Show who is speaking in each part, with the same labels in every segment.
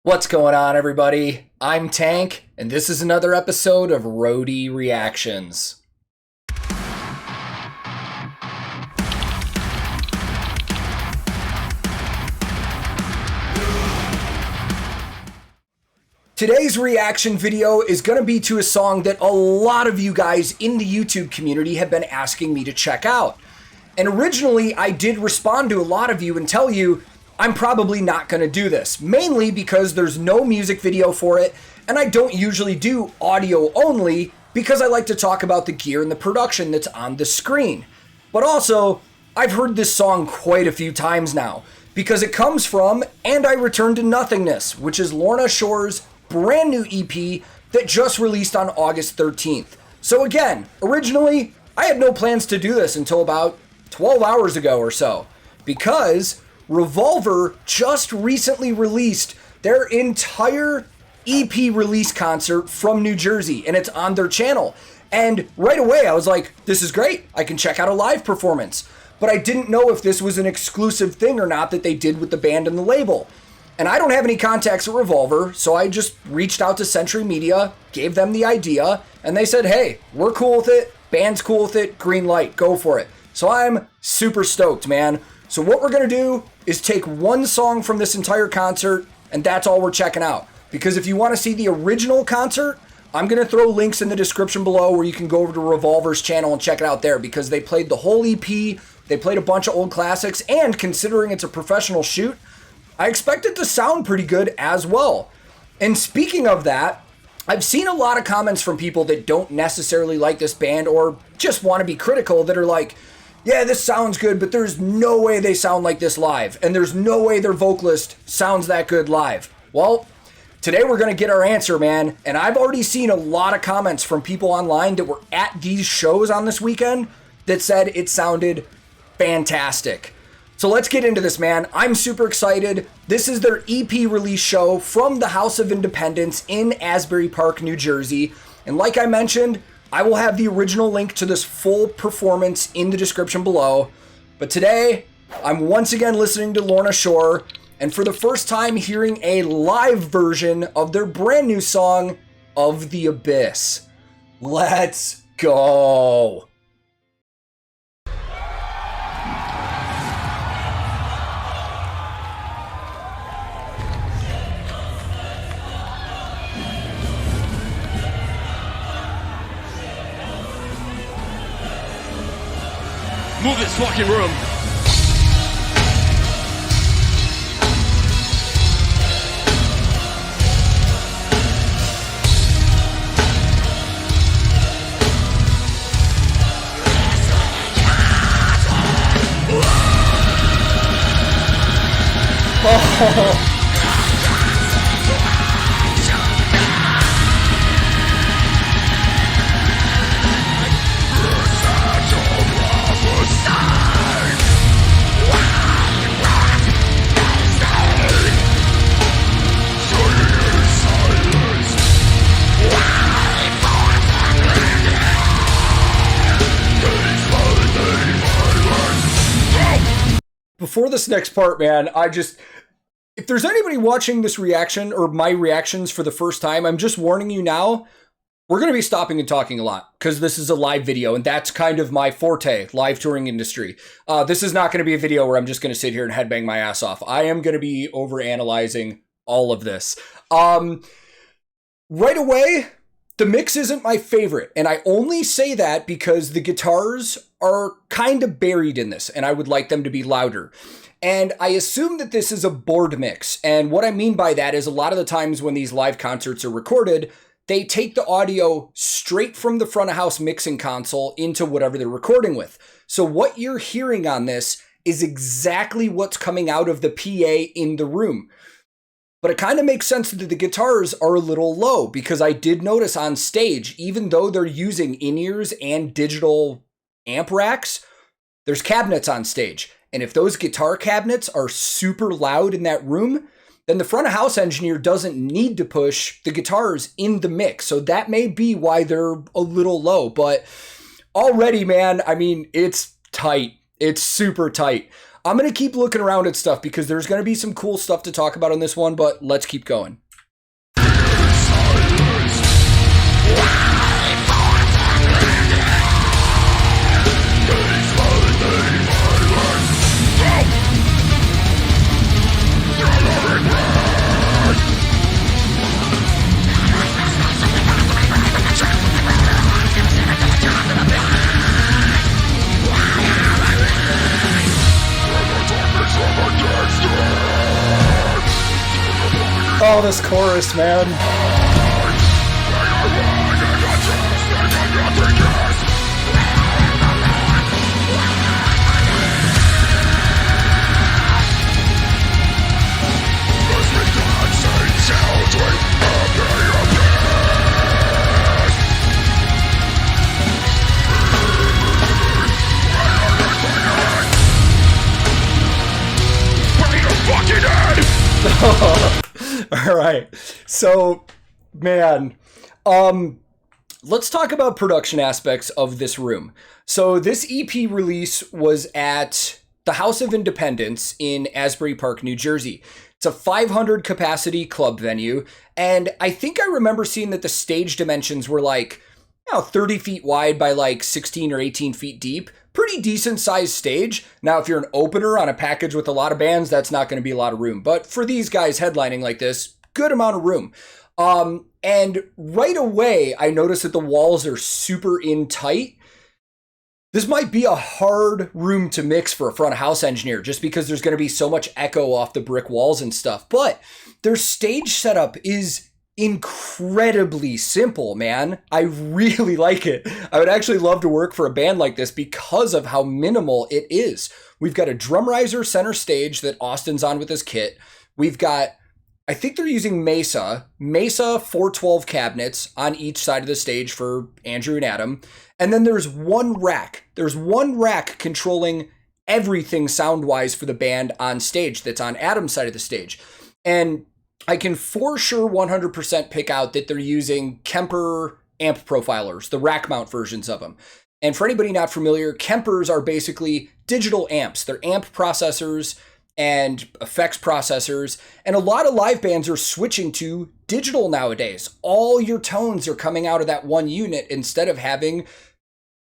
Speaker 1: What's going on, everybody? I'm Tank, and this is another episode of Roadie Reactions. Today's reaction video is going to be to a song that a lot of you guys in the YouTube community have been asking me to check out. And originally, I did respond to a lot of you and tell you I'm probably not going to do this, mainly because there's no music video for it, and I don't usually do audio only because I like to talk about the gear and the production that's on the screen. But also, I've heard this song quite a few times now because it comes from And I Return to Nothingness, which is Lorna Shore's brand new EP that just released on August 13th. So again, originally, I had no plans to do this until about 12 hours ago or so, because Revolver just recently released their entire EP release concert from New Jersey, and it's on their channel. And right away, I was like, this is great. I can check out a live performance. But I didn't know if this was an exclusive thing or not that they did with the band and the label. And I don't have any contacts at Revolver, so I just reached out to Century Media, gave them the idea, and they said, hey, we're cool with it, band's cool with it, green light, go for it. So I'm super stoked, man. So what we're going to do is take one song from this entire concert, and that's all we're checking out. Because if you want to see the original concert, I'm going to throw links in the description below where you can go over to Revolver's channel and check it out there, because they played the whole EP, they played a bunch of old classics, and considering it's a professional shoot, I expect it to sound pretty good as well. And speaking of that, I've seen a lot of comments from people that don't necessarily like this band or just want to be critical that are like, yeah, this sounds good, but there's no way they sound like this live. And there's no way their vocalist sounds that good live. Well, today we're going to get our answer, man. And I've already seen a lot of comments from people online that were at these shows on this weekend that said it sounded fantastic. So let's get into this, man. I'm super excited. This is their EP release show from the House of Independence in Asbury Park, New Jersey. And like I mentioned, I will have the original link to this full performance in the description below. But today, I'm once again listening to Lorna Shore, and for the first time hearing a live version of their brand new song, Of the Abyss. Let's go.
Speaker 2: Move this fucking room.
Speaker 1: Oh. Before this next part, man, if there's anybody watching this reaction or my reactions for the first time, I'm just warning you now, we're going to be stopping and talking a lot because this is a live video and that's kind of my forte, live touring industry. This is not going to be a video where I'm just going to sit here and headbang my ass off. I am going to be overanalyzing all of this. Right away, the mix isn't my favorite, and I only say that because the guitars are kind of buried in this, and I would like them to be louder. And I assume that this is a board mix, and what I mean by that is a lot of the times when these live concerts are recorded, they take the audio straight from the front of house mixing console into whatever they're recording with. So what you're hearing on this is exactly what's coming out of the PA in the room. But it kind of makes sense that the guitars are a little low because I did notice on stage, even though they're using in-ears and digital amp racks, there's cabinets on stage. And if those guitar cabinets are super loud in that room, then the front of house engineer doesn't need to push the guitars in the mix. So that may be why they're a little low. But already, man, I mean, it's tight. It's super tight. I'm going to keep looking around at stuff because there's going to be some cool stuff to talk about on this one, but let's keep going. Oh, this chorus, man. All right. So, man, let's talk about production aspects of this room. So this EP release was at the House of Independence in Asbury Park, New Jersey. It's a 500 capacity club venue. And I think I remember seeing that the stage dimensions were like, 30 feet wide by like 16 or 18 feet deep. Pretty decent sized stage. Now, if you're an opener on a package with a lot of bands, that's not going to be a lot of room. But for these guys headlining like this, good amount of room. And right away, I noticed that the walls are super in tight. This might be a hard room to mix for a front of house engineer just because there's going to be so much echo off the brick walls and stuff. But their stage setup is incredibly simple, man. I really like it. I would actually love to work for a band like this because of how minimal it is. We've got a drum riser center stage that Austin's on with his kit. We've got, I think they're using Mesa 412 cabinets on each side of the stage for Andrew and Adam. And then there's one rack. There's one rack controlling everything sound-wise for the band on stage that's on Adam's side of the stage. And I can for sure 100% pick out that they're using Kemper amp profilers, the rack mount versions of them. And for anybody not familiar, Kempers are basically digital amps. They're amp processors and effects processors. And a lot of live bands are switching to digital nowadays. All your tones are coming out of that one unit instead of having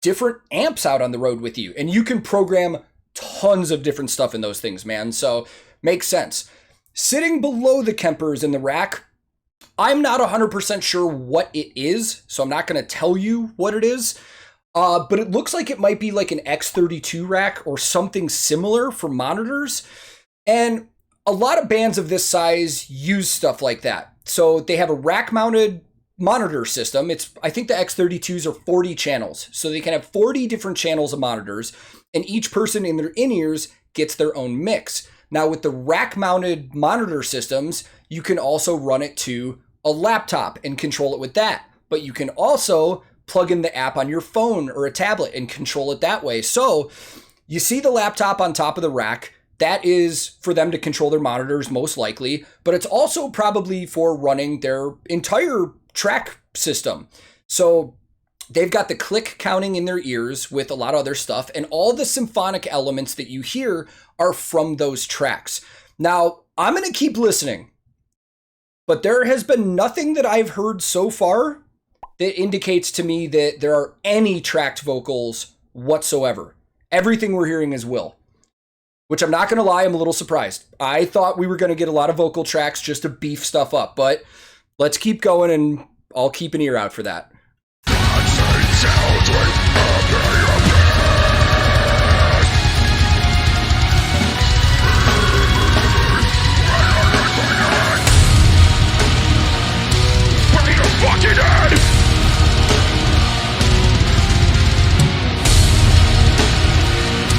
Speaker 1: different amps out on the road with you. And you can program tons of different stuff in those things, man. So makes sense. Sitting below the Kempers in the rack, I'm not 100% sure what it is, so I'm not going to tell you what it is, but it looks like it might be like an X32 rack or something similar for monitors, and a lot of bands of this size use stuff like that. So they have a rack-mounted monitor system. I think the X32s are 40 channels, so they can have 40 different channels of monitors, and each person in their in-ears gets their own mix. Now, with the rack-mounted monitor systems, you can also run it to a laptop and control it with that. But you can also plug in the app on your phone or a tablet and control it that way. So you see the laptop on top of the rack. That is for them to control their monitors, most likely. But it's also probably for running their entire track system. So they've got the click counting in their ears with a lot of other stuff, and all the symphonic elements that you hear are from those tracks. Now, I'm going to keep listening, but there has been nothing that I've heard so far that indicates to me that there are any tracked vocals whatsoever. Everything we're hearing is Will, which I'm not going to lie, I'm a little surprised. I thought we were going to get a lot of vocal tracks just to beef stuff up, but let's keep going and I'll keep an ear out for that.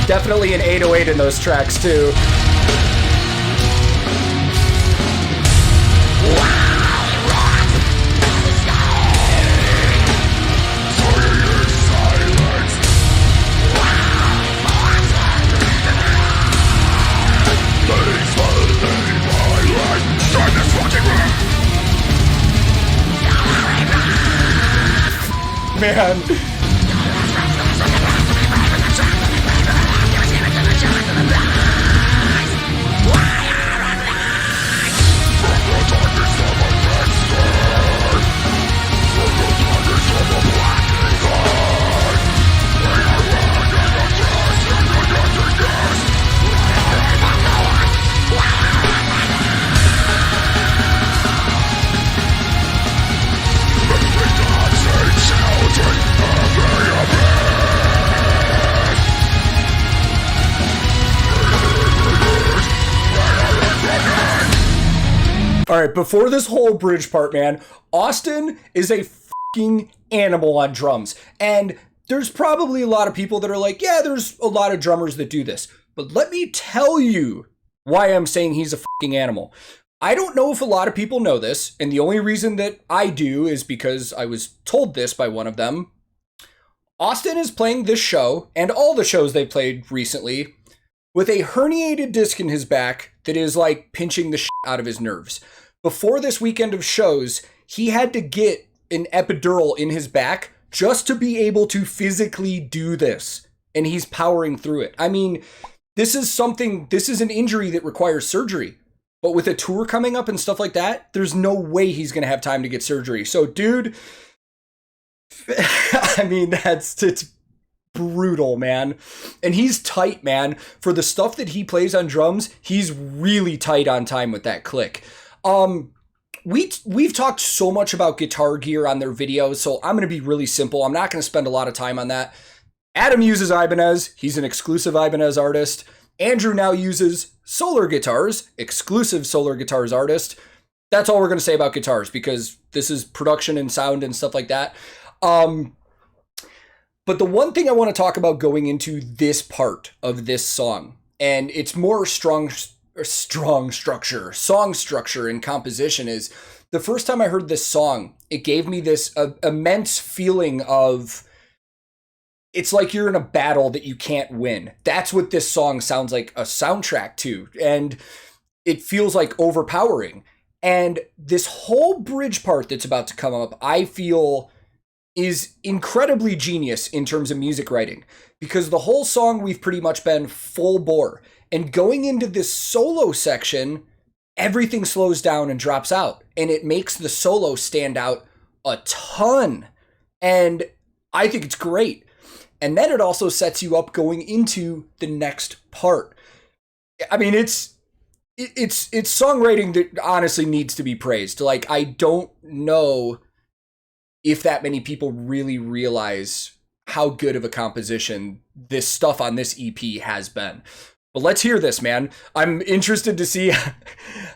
Speaker 1: Definitely an 808 in those tracks too. Man. All right, before this whole bridge part, man, Austin is a fucking animal on drums. And there's probably a lot of people that are like, yeah, there's a lot of drummers that do this. But let me tell you why I'm saying he's a fucking animal. I don't know if a lot of people know this, and the only reason that I do is because I was told this by one of them. Austin is playing this show, and all the shows they played recently, with a herniated disc in his back that is like pinching the shit out of his nerves. Before this weekend of shows, he had to get an epidural in his back just to be able to physically do this. And he's powering through it. I mean, this is an injury that requires surgery. But with a tour coming up and stuff like that, there's no way he's going to have time to get surgery. So, dude, I mean, it's brutal, man. And he's tight, man. For the stuff that he plays on drums, he's really tight on time with that click. We've talked so much about guitar gear on their videos, so I'm going to be really simple. I'm not going to spend a lot of time on that. Adam uses Ibanez. He's an exclusive Ibanez artist. Andrew now uses Solar Guitars, exclusive Solar Guitars artist. That's all we're going to say about guitars because this is production and sound and stuff like that. But the one thing I want to talk about going into this part of this song, and it's more song structure and composition, is the first time I heard this song, it gave me this immense feeling of, it's like you're in a battle that you can't win. That's what this song sounds like a soundtrack to. And it feels like overpowering. And this whole bridge part that's about to come up, I feel is incredibly genius in terms of music writing. Because the whole song we've pretty much been full bore. And going into this solo section, everything slows down and drops out. And it makes the solo stand out a ton. And I think it's great. And then it also sets you up going into the next part. I mean, it's songwriting that honestly needs to be praised. Like, I don't know if that many people really realize how good of a composition this stuff on this EP has been. But let's hear this, man. I'm interested to see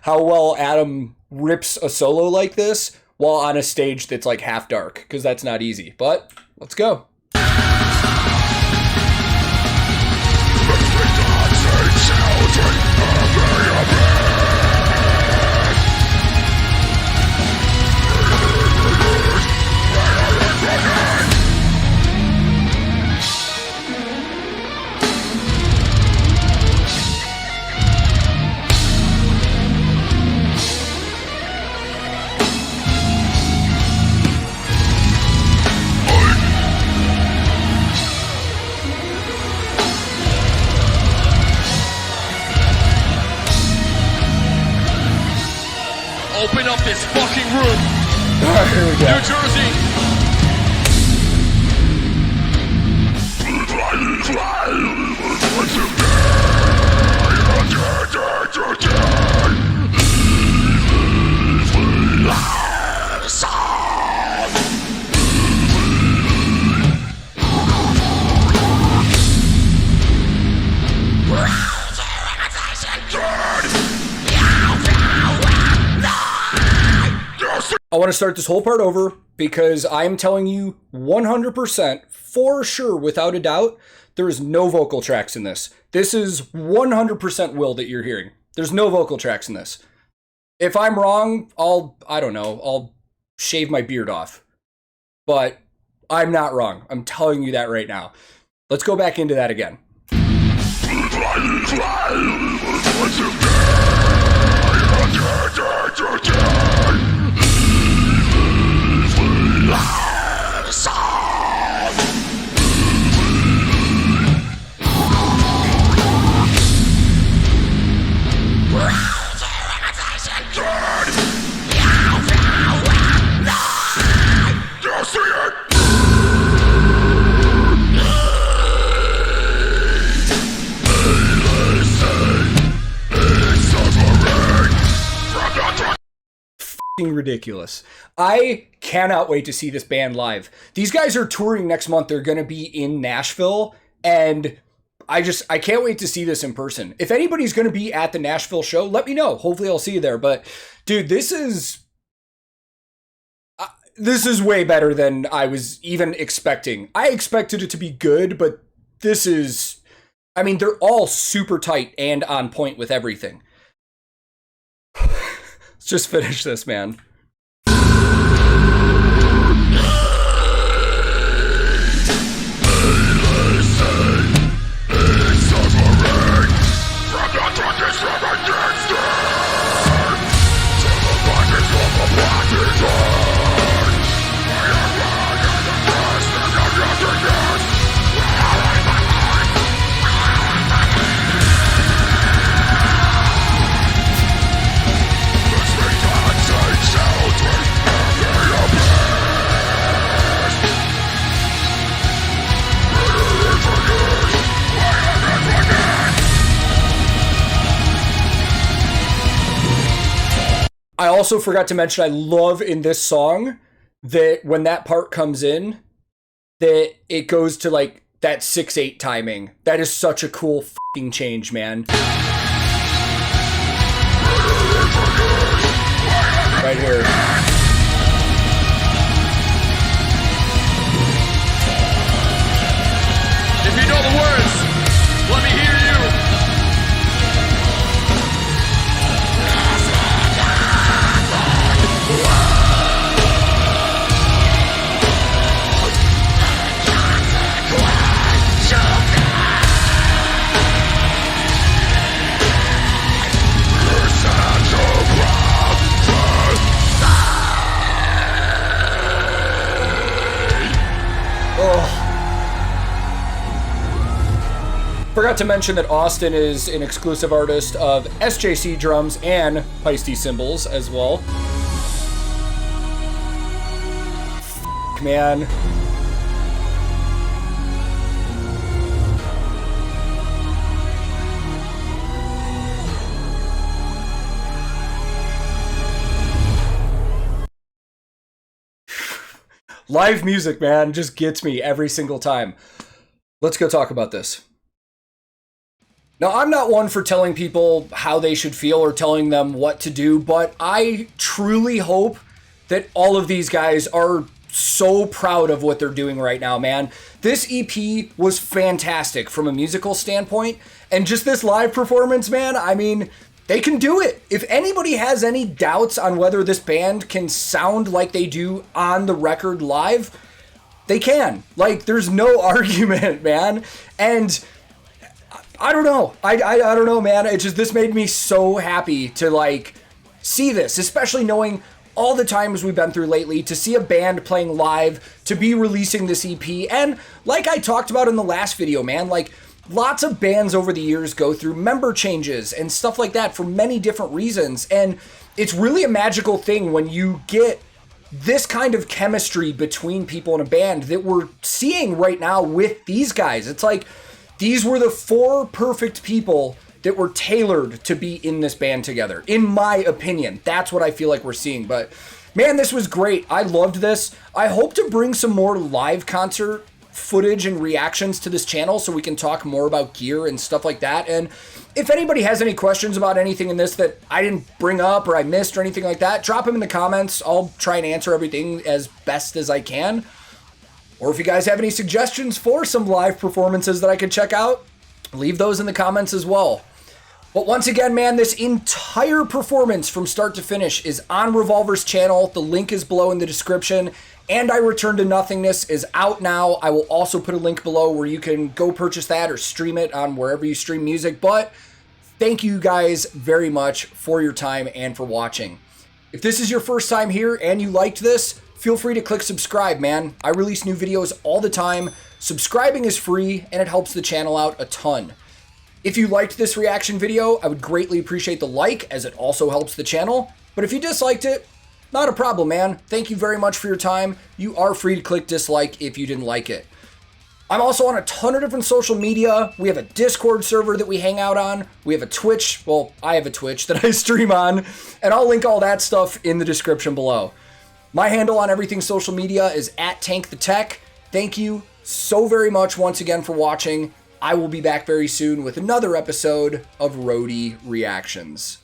Speaker 1: how well Adam rips a solo like this while on a stage that's like half dark, because that's not easy. But let's go.
Speaker 2: Open up this fucking room.
Speaker 1: All right, here we go.
Speaker 2: New Jersey.
Speaker 1: I want to start this whole part over because I'm telling you 100% for sure, without a doubt, there is no vocal tracks in this. This is 100% Will that you're hearing. There's no vocal tracks in this. If I'm wrong, I'll shave my beard off. But I'm not wrong. I'm telling you that right now. Let's go back into that again. Ridiculous. I cannot wait to see this band live. These guys are touring next month. They're going to be in Nashville, and I can't wait to see this in person. If anybody's going to be at the Nashville show, let me know. Hopefully I'll see you there. But Dude, this is way better than I was even expecting. I expected it to be good, but this is, I mean, they're all super tight and on point with everything. Let's just finish this, man. I also forgot to mention, I love in this song that when that part comes in, that it goes to like that 6/8 timing. That is such a cool fucking change, man. Right here.
Speaker 2: If you know the words, let me hear you.
Speaker 1: Forgot to mention that Austin is an exclusive artist of SJC drums and Heisty cymbals as well. Man. Live music, man, just gets me every single time. Let's go talk about this. Now, I'm not one for telling people how they should feel or telling them what to do, but I truly hope that all of these guys are so proud of what they're doing right now, man. This EP was fantastic from a musical standpoint, and just this live performance, man, I mean, they can do it. If anybody has any doubts on whether this band can sound like they do on the record live, they can. Like, there's no argument, man. And I don't know. I don't know, man. It just, this made me so happy to like see this, especially knowing all the times we've been through lately, to see a band playing live, to be releasing this EP. And like I talked about in the last video, man, like lots of bands over the years go through member changes and stuff like that for many different reasons. And it's really a magical thing when you get this kind of chemistry between people in a band that we're seeing right now with these guys. It's like, these were the 4 perfect people that were tailored to be in this band together, in my opinion. That's what I feel like we're seeing. But man, this was great. I loved this. I hope to bring some more live concert footage and reactions to this channel so we can talk more about gear and stuff like that. And if anybody has any questions about anything in this that I didn't bring up or I missed or anything like that, drop them in the comments. I'll try and answer everything as best as I can. Or if you guys have any suggestions for some live performances that I could check out, leave those in the comments as well. But once again, man, this entire performance from start to finish is on Revolver's channel. The link is below in the description. And I Return to Nothingness is out now. I will also put a link below where you can go purchase that or stream it on wherever you stream music. But thank you guys very much for your time and for watching. If this is your first time here and you liked this, feel free to click subscribe, man. I release new videos all the time. Subscribing is free and it helps the channel out a ton. If you liked this reaction video, I would greatly appreciate the like, as it also helps the channel. But if you disliked it, not a problem, man. Thank you very much for your time. You are free to click dislike if you didn't like it. I'm also on a ton of different social media. We have a Discord server that we hang out on. We have a Twitch. Well, I have a Twitch that I stream on. And I'll link all that stuff in the description below. My handle on everything social media is @TankTheTech. Thank you so very much once again for watching. I will be back very soon with another episode of Roadie Reactions.